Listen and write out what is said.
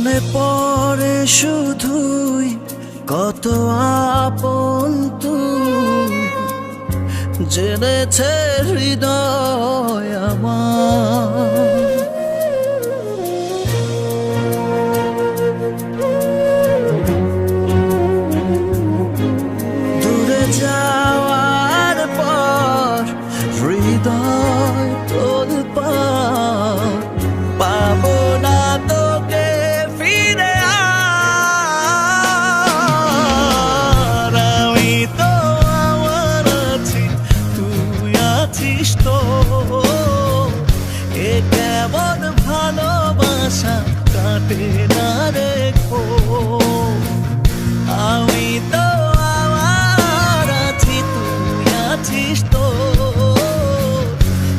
মনে পড়ে শুধুই কত আপন তুই, জেনেছে হৃদয় আমার। দূরে যাওয়ার পর হৃদয় তোলপাড়, পাবো না তোকে ফিরে আর। আমি তো আমার আছি, তুই আছিস তো, এ কেমন ভালোবাসা কাটে না রে খো। আমি তো